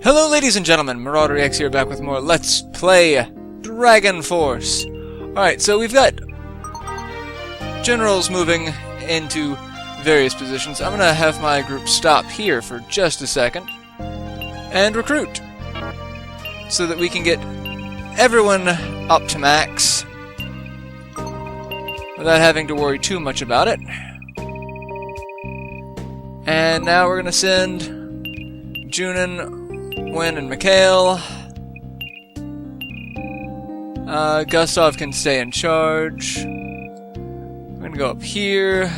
Hello ladies and gentlemen, MarauderEX here back with more Let's Play Dragon Force. Alright, so we've got generals moving into various positions. I'm gonna have my group stop here for just a second and recruit so that we can get everyone up to max without having to worry too much about it. And now we're gonna send Junin, Wynn, and Mikhail. Gustav can stay in charge. I'm gonna go up here.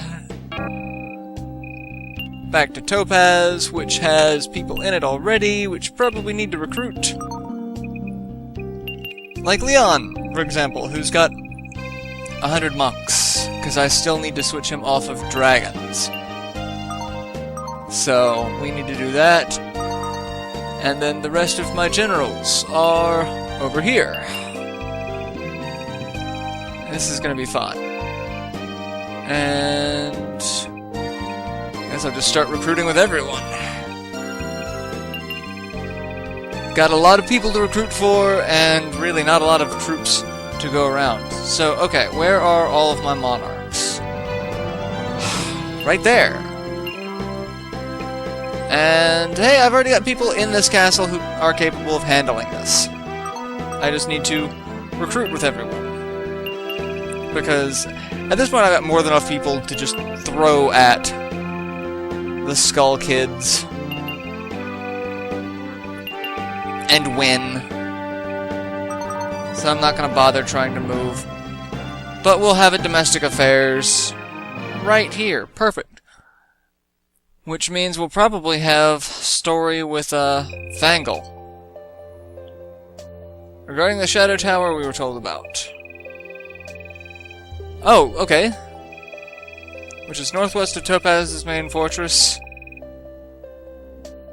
Back to Topaz, which has people in it already, which probably need to recruit. Like Leon, for example, who's got 100 monks, because I still need to switch him off of dragons. So, we need to do that. And then the rest of my generals are over here. This is gonna be fun. And I guess I'll just start recruiting with everyone. Got a lot of people to recruit for, and really not a lot of troops to go around. So, okay, where are all of my monarchs? Right there. And, hey, I've already got people in this castle who are capable of handling this. I just need to recruit with everyone. Because, at this point, I've got more than enough people to just throw at the Skull Kids. And win. So I'm not going to bother trying to move. But we'll have a domestic affairs right here. Perfect. Which means we'll probably have story with Fangle. Regarding the Shadow Tower we were told about. Oh, okay. Which is northwest of Topaz's main fortress.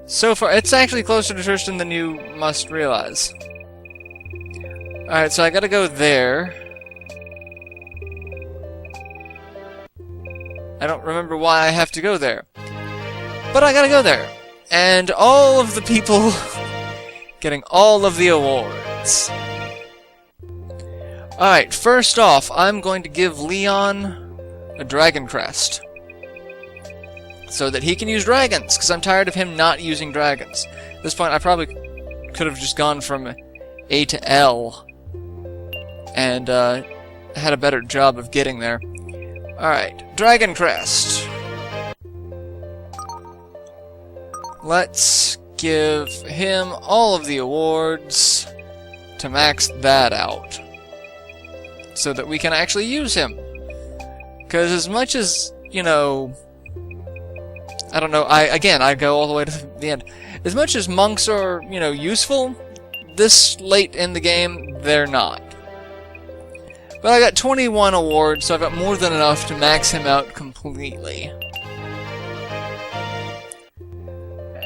So far, it's actually closer to Tristan than you must realize. Alright, so I gotta go there. I don't remember why I have to go there. But I gotta go there. And all of the people getting all of the awards. Alright, first off, I'm going to give Leon a dragon crest. So that he can use dragons, because I'm tired of him not using dragons. At this point, I probably could have just gone from A to L and had a better job of getting there. Alright, dragon crest. Let's give him all of the awards to max that out. So that we can actually use him. Because as much as, you know... I don't know, I go all the way to the end. As much as monks are, you know, useful, this late in the game, they're not. But I got 21 awards, so I've got more than enough to max him out completely.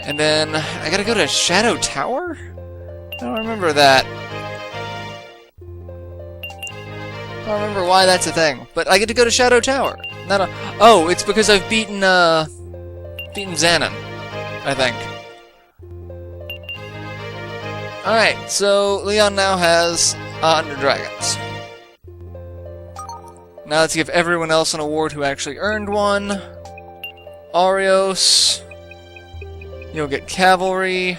And then, I gotta go to Shadow Tower? I don't remember that. I don't remember why that's a thing. But I get to go to Shadow Tower. Not a... Oh, it's because I've beaten Xanon, I think. Alright, so Leon now has 100 dragons. Now let's give everyone else an award who actually earned one. Arios... You'll get cavalry.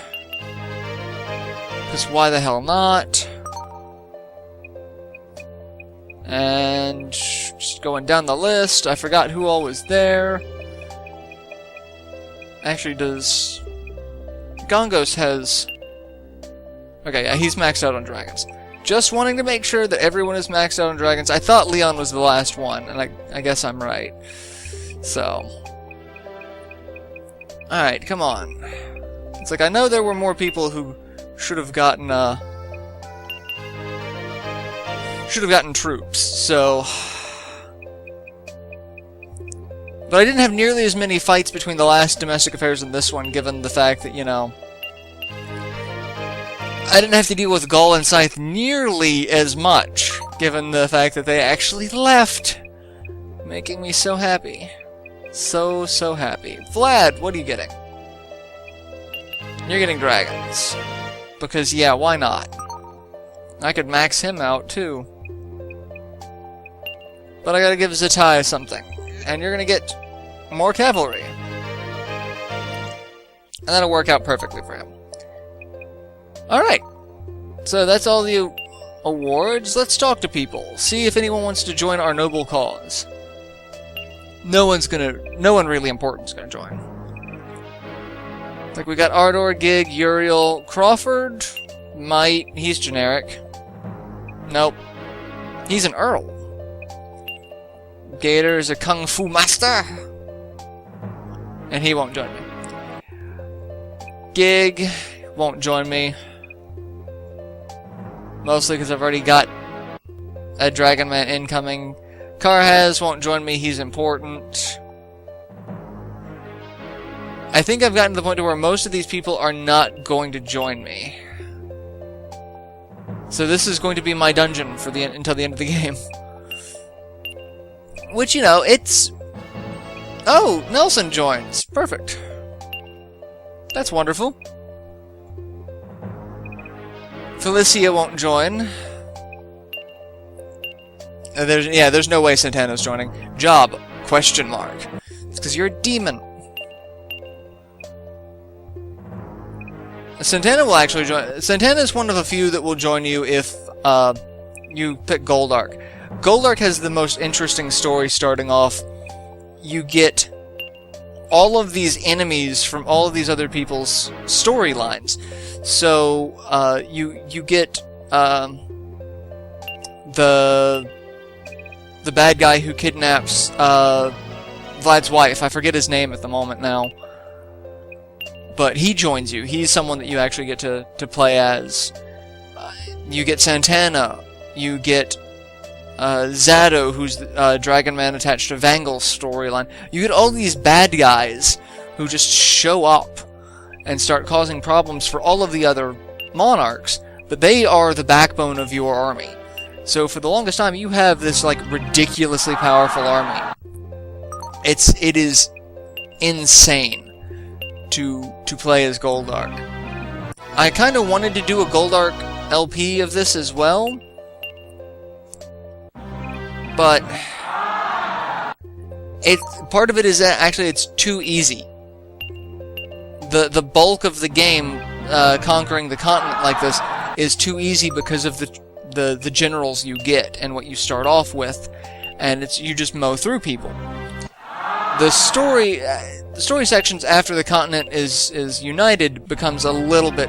Because why the hell not? And just going down the list, I forgot who all was there. Actually, does... Gongos has... Okay, yeah, he's maxed out on dragons. Just wanting to make sure that everyone is maxed out on dragons. I thought Leon was the last one, and I guess I'm right. So... Alright, come on. It's like, I know there were more people who should have gotten, troops, so... But I didn't have nearly as many fights between the last domestic affairs and this one, given the fact that, you know... I didn't have to deal with Gaul and Scythe nearly as much, given the fact that they actually left. Making me so happy. So happy. Vlad, what are you getting? You're getting dragons. Because, yeah, why not? I could max him out, too. But I gotta give Zatai something. And you're gonna get more cavalry. And that'll work out perfectly for him. Alright. So that's all the awards. Let's talk to people. See if anyone wants to join our noble cause. No one really important is gonna join. Like we got Ardor, Gig, Uriel, Crawford, Might, he's generic. Nope. He's an Earl. Gator is a Kung Fu master. And he won't join me. Gig won't join me. Mostly because I've already got a Dragon Man incoming. Karhaz won't join me, he's important. I think I've gotten to the point where most of these people are not going to join me. So this is going to be my dungeon for until the end of the game. Which, you know, it's... Oh, Nelson joins. Perfect. That's wonderful. Felicia won't join. There's no way Santana's joining. Job? Question mark. It's because you're a demon. Santana will actually join. Santana is one of a few that will join you if you pick Goldark. Goldark has the most interesting story starting off. You get all of these enemies from all of these other people's storylines. So you get the bad guy who kidnaps Vlad's wife. I forget his name at the moment now. But he joins you. He's someone that you actually get to play as. You get Santana. You get Zado, who's Dragon Man attached to Vangel's storyline. You get all these bad guys who just show up and start causing problems for all of the other monarchs. But they are the backbone of your army. So for the longest time, you have this like ridiculously powerful army. It is insane to play as Goldark. I kind of wanted to do a Goldark LP of this as well, but part of it is that actually it's too easy. The bulk of the game, conquering the continent like this, is too easy because of the generals you get and what you start off with, and you just mow through people. The story sections after the continent is united becomes a little bit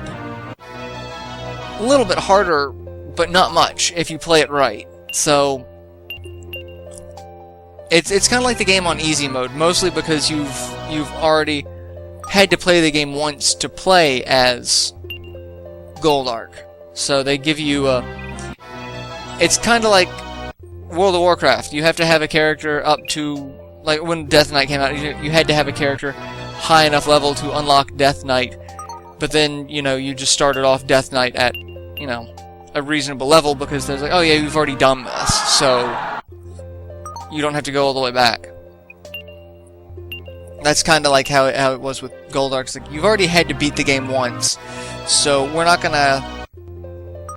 harder, but not much if you play it right. So it's kind of like the game on easy mode, mostly because you've already had to play the game once to play as Goldark. So they give you it's kind of like World of Warcraft. You have to have a character up to, like when Death Knight came out, you had to have a character high enough level to unlock Death Knight, but then, you know, you just started off Death Knight at, you know, a reasonable level because there's like, oh yeah, you've already done this, so you don't have to go all the way back. That's kind of like how it was with Goldark. Like, you've already had to beat the game once, so we're not gonna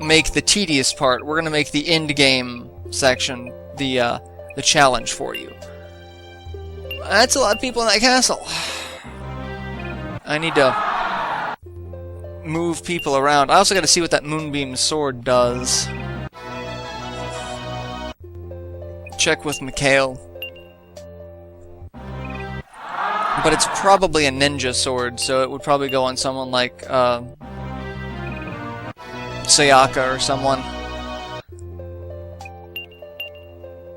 make the tedious part. We're gonna make the end game section the challenge for you. That's a lot of people in that castle. I need to move people around. I also got to see what that Moonbeam sword does. Check with Mikhail. But it's probably a ninja sword, so it would probably go on someone like Sayaka or someone.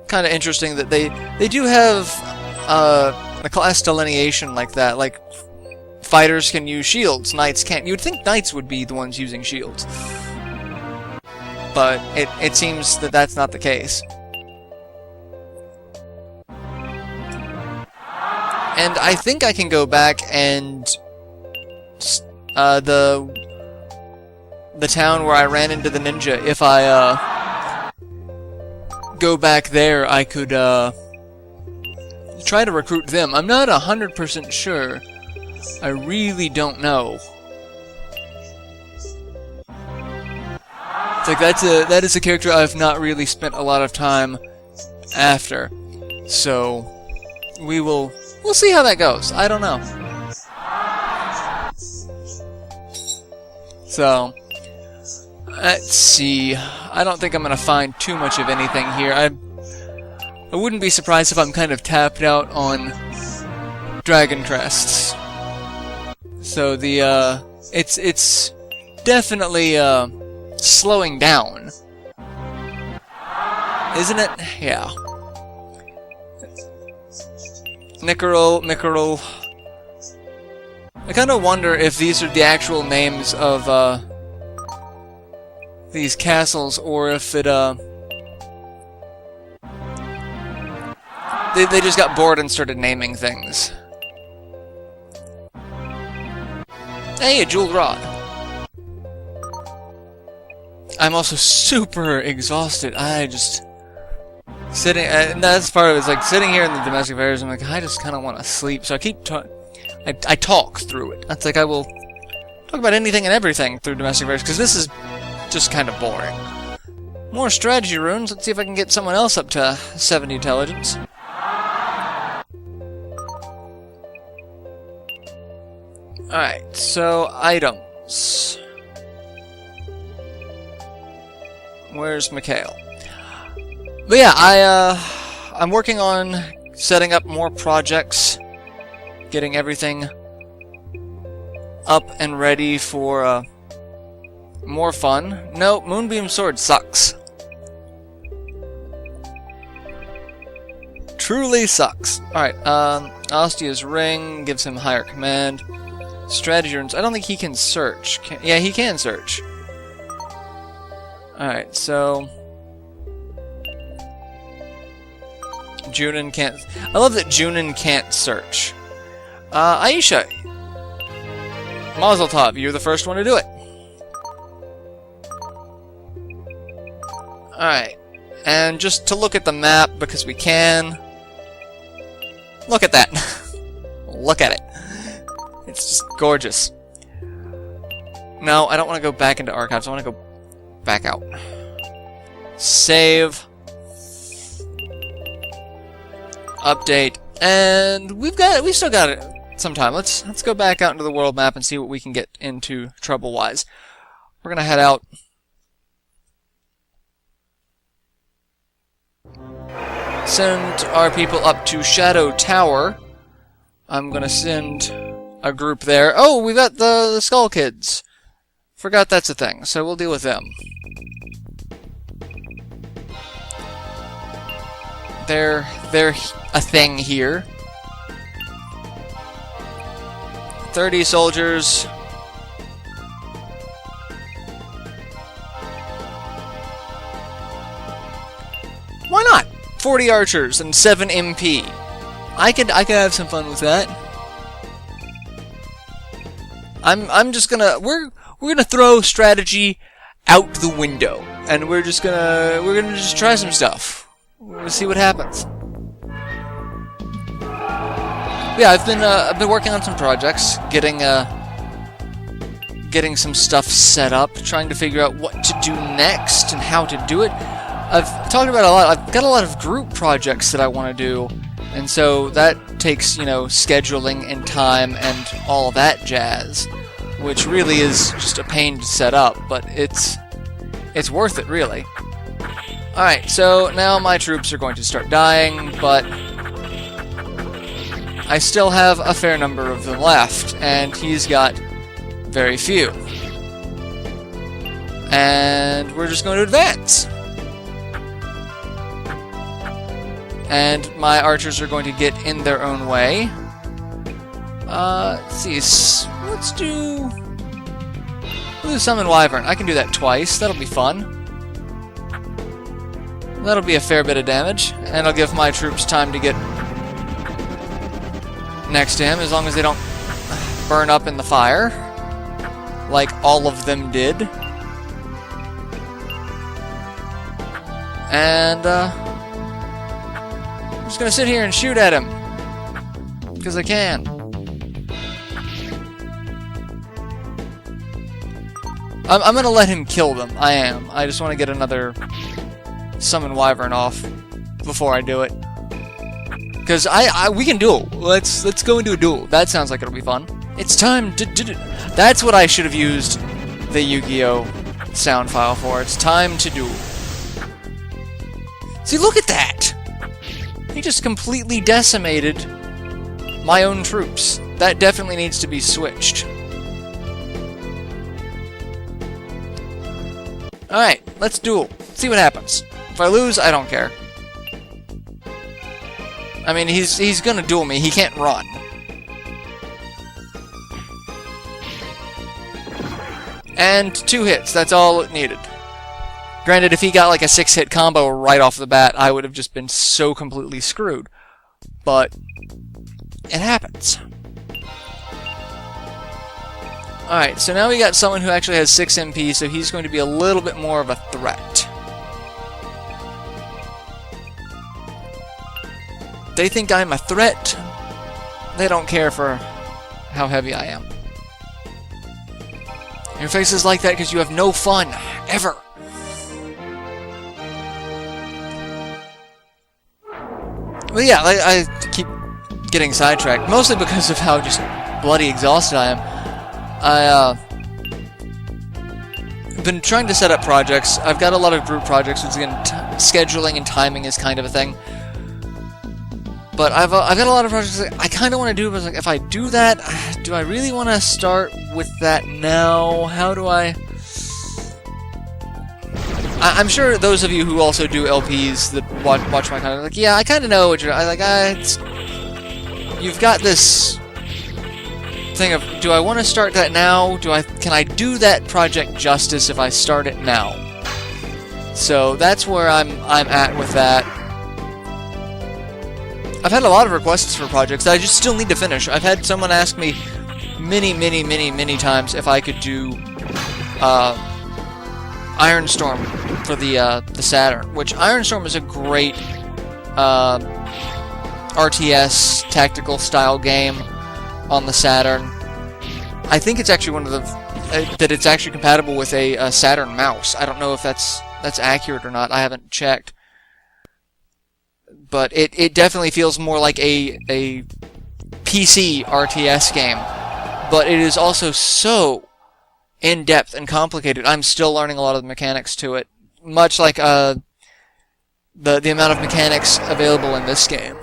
Kind of interesting that they do have a class delineation like that. Like, fighters can use shields, knights can't. You would think knights would be the ones using shields. But it seems that that's not the case. And I think I can go back and the town where I ran into the ninja, if I go back there, I could try to recruit them. I'm not 100% sure. I really don't know. like that is a character I've not really spent a lot of time after. So we'll see how that goes. I don't know. So let's see. I don't think I'm gonna find too much of anything here. I wouldn't be surprised if I'm kind of tapped out on dragon crests. So the it's definitely slowing down, isn't it? Yeah. Mickerel. I kind of wonder if these are the actual names of these castles, or if it they just got bored and started naming things. Hey, a jeweled rod. I'm also super exhausted. I just sitting, and that's part of it. It's like sitting here in the domestic affairs. I'm like, I just kind of want to sleep. So I keep I talk through it. That's like I will talk about anything and everything through domestic affairs because this is just kind of boring. More strategy runes. Let's see if I can get someone else up to 70 intelligence. Alright, so items. Where's Mikhail? But yeah, I'm working on setting up more projects, getting everything up and ready for more fun. No, Moonbeam Sword sucks. Truly sucks. Alright, Ostia's Ring gives him higher command. Strategy runes. I don't think he can search. Yeah, he can search. Alright, so Junin can't... I love that Junin can't search. Aisha. Mazel tov, you're the first one to do it. Alright, and just to look at the map, because we can... Look at that. Look at it. It's just gorgeous. No, I don't want to go back into archives. I want to go back out. Save. Update. And we've still got it some time. Let's go back out into the world map and see what we can get into trouble-wise. We're gonna head out. Send our people up to Shadow Tower. I'm gonna send a group there. Oh, we've got the Skull Kids. Forgot that's a thing, so we'll deal with them. They're a thing here. 30 soldiers. Why not? 40 archers and 7 MP. I could have some fun with that. I'm just gonna we're gonna throw strategy out the window, and we're gonna just try some stuff. We'll see what happens. Yeah, I've been working on some projects, getting some stuff set up, trying to figure out what to do next and how to do it. I've talked about a lot. I've got a lot of group projects that I want to do, and so that takes, scheduling and time and all that jazz, which really is just a pain to set up, but it's worth it, really. Alright, so now my troops are going to start dying, but I still have a fair number of them left, and he's got very few. And we're just going to advance. And my archers are going to get in their own way. Let's see, let's do Summon Wyvern. I can do that twice, that'll be fun. That'll be a fair bit of damage, and I'll give my troops time to get next to him, as long as they don't burn up in the fire, like all of them did. And, I'm just gonna sit here and shoot at him, because I can. I'm gonna let him kill them. I am. I just want to get another summon wyvern off before I do it. Because we can duel. Let's go into a duel. That sounds like it'll be fun. It's time to do. That's what I should have used the Yu-Gi-Oh sound file for. It's time to duel. See, look at that! He just completely decimated my own troops. That definitely needs to be switched. Alright, let's duel. See what happens. If I lose, I don't care. I mean, he's gonna duel me. He can't run. And 2 hits. That's all it needed. Granted, if he got like a 6-hit combo right off the bat, I would have just been so completely screwed. But it happens. Alright, so now we got someone who actually has 6 MP, so he's going to be a little bit more of a threat. They think I'm a threat. They don't care for how heavy I am. Your face is like that because you have no fun, ever. But yeah, I keep getting sidetracked, mostly because of how just bloody exhausted I am. I've been trying to set up projects. I've got a lot of group projects, which again, scheduling and timing is kind of a thing. But I've got a lot of projects that I kind of want to do, but like, if I do that, do I really want to start with that now? How do I... I'm sure those of you who also do LPs that watch my content, like, yeah, I kind of know what you're... you've got this thing of, do I want to start that now? Can I do that project justice if I start it now? So that's where I'm at with that. I've had a lot of requests for projects that I just still need to finish. I've had someone ask me many times if I could do Iron Storm for the Saturn, which Iron Storm is a great RTS tactical style game on the Saturn. I think it's actually one of the that it's actually compatible with a Saturn mouse. I don't know if that's accurate or not. I haven't checked. But it definitely feels more like a PC RTS game. But it is also so in-depth and complicated. I'm still learning a lot of the mechanics to it. Much like the amount of mechanics available in this game.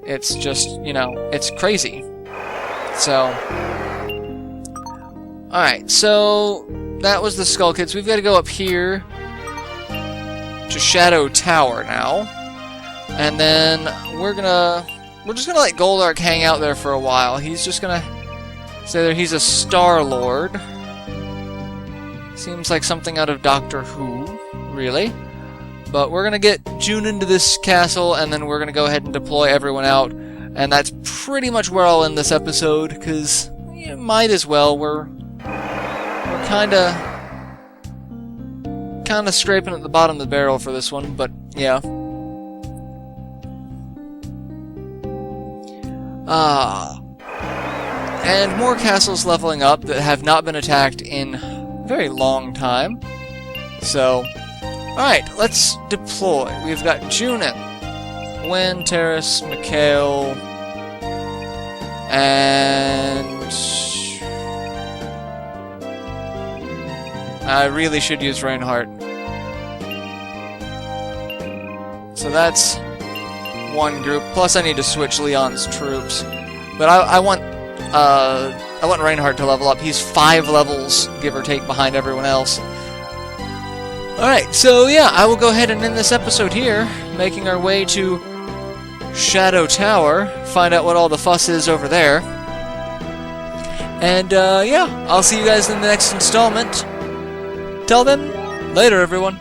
It's just, you know, it's crazy. So... Alright, so that was the Skull Kids. We've got to go up here to Shadow Tower now. And then we're just gonna let Goldark hang out there for a while. He's just gonna say that he's a Star Lord. Seems like something out of Doctor Who, really. But we're gonna get June into this castle, and then we're gonna go ahead and deploy everyone out. And that's pretty much where I'll end this episode, because you might as well. We're kinda scraping at the bottom of the barrel for this one, but yeah. And more castles leveling up that have not been attacked in a very long time. So, alright, let's deploy. We've got Junin, Wynn, Terrace, Mikhail, and... I really should use Reinhardt. So that's one group. Plus, I need to switch Leon's troops. But I want Reinhardt to level up. He's 5 levels, give or take, behind everyone else. Alright, so yeah, I will go ahead and end this episode here, making our way to Shadow Tower, find out what all the fuss is over there. And yeah, I'll see you guys in the next installment. Till then, later everyone.